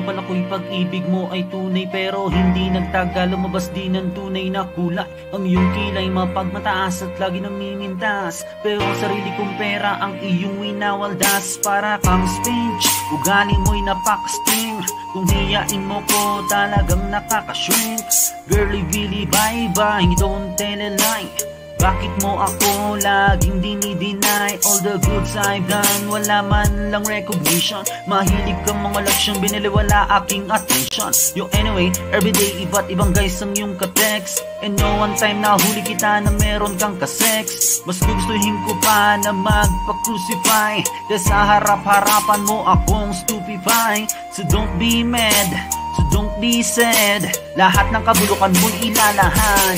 pala ko'y pag-ibig mo ay tunay, pero hindi nagtagal, lumabas din ng tunay na kulay. Ang iyong kilay mapagmataas at lagi namimintas, pero sarili kong pera ang iyong winawaldas. Para kang sponge, ugali mo'y napakasting, kung hiyain mo ko talagang nakakashrink. Girly Billy bye bye, don't tell a lie. Bakit mo ako laging dinideny? All the goods I've done, wala man lang recognition. Mahilig kang mga laksyon, biniliwala aking attention. Yo anyway, everyday iba't ibang guys ang iyong ka-text, and no one time na huli kita na meron kang ka-sex. Mas gustuhin ko pa na magpa-crucify, dahil sa harap-harapan mo akong stupefy. So don't be mad, so don't be sad, lahat ng kabulukan mo'y ilalahan.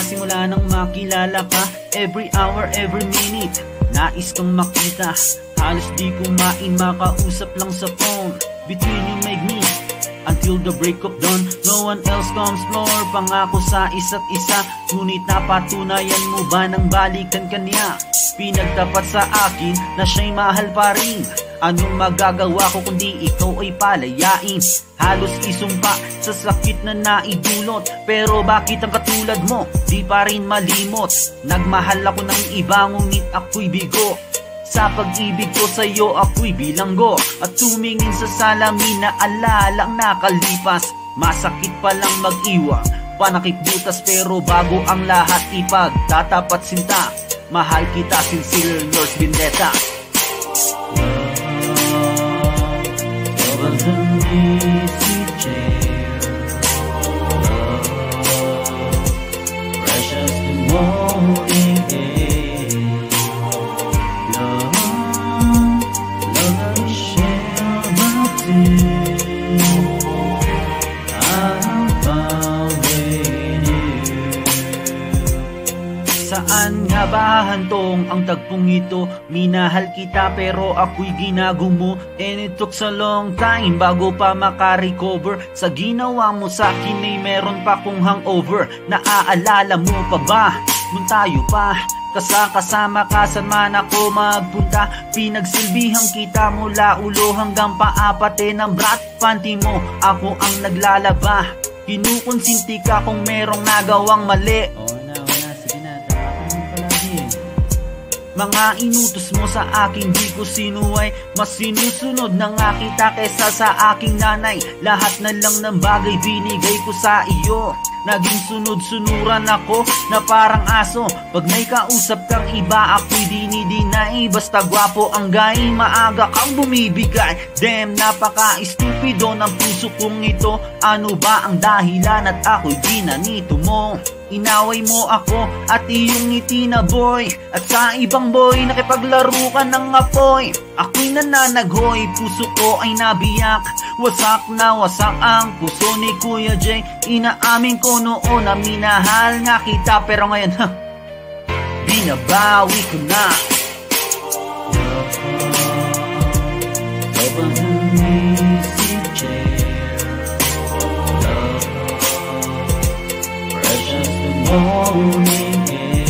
Simula nang makilala ka, every hour, every minute nais kang makita. Halos di kumain, makausap lang sa phone. Between you make me until the break of dawn. No one else comes floor, pangako sa isa't isa. Ngunit napatunayan mo ba nang balikan ka niya? Pinagtapat sa akin na siya'y mahal pa rin. Anong magagawa ko kundi ikaw ay palayain? Halos isumpa sa sakit na naidulot, pero bakit ang katulad mo di pa rin malimot? Nagmahal ako ng iba ngunit ako'y bigo. Sa pag-ibig ko sa'yo ako'y bilanggo, at tumingin sa salamin na alalang nakalipas. Masakit palang mag-iwang, panakip butas, pero bago ang lahat ipagtatapat sinta. Mahal kita, sincere, yours, Vendetta. Was an easy chair, precious the morning air, love I share my tears, I found in you. Saan nga ba hantong ang tagpong ito? Minahal kita pero ako'y ginagumo, and it took so long time bago pa makarecover. Sa ginawa mo sa akin ay meron pa kong hangover. Naaalala mo pa ba nung tayo pa kasama ka, saan man ako magpunta? Pinagsilbihan kita mula ulo hanggang paa, ng brat panty mo ako ang naglalaba. Kinukonsinti ka kung merong nagawang mali. Mga inutos mo sa akin di ko sinuway, mas sinusunod na nga kita kesa sa aking nanay. Lahat na lang ng bagay binigay ko sa iyo, naging sunod-sunuran ako na parang aso. Pag may kausap kang iba ako'y dinidinay, basta gwapo ang gay, maaga kang bumibigay. Damn, napaka-estupido ng puso kong ito. Ano ba ang dahilan at ako'y ginanito mo? Inaway mo ako at iyong ngiti na boy, at sa ibang boy nakipaglaro ka ng apoy. Ako'y nananaghoy, puso ko ay nabiyak. Wasak na wasak ang puso ni Kuya J. Inaamin ko noon na minahal nga kita, pero ngayon binabawi ko na. Love was an easy chair, love, precious the morning air,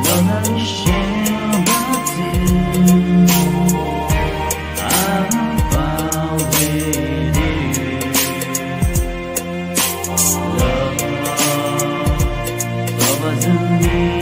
love I share my tears, I found in you. Love was an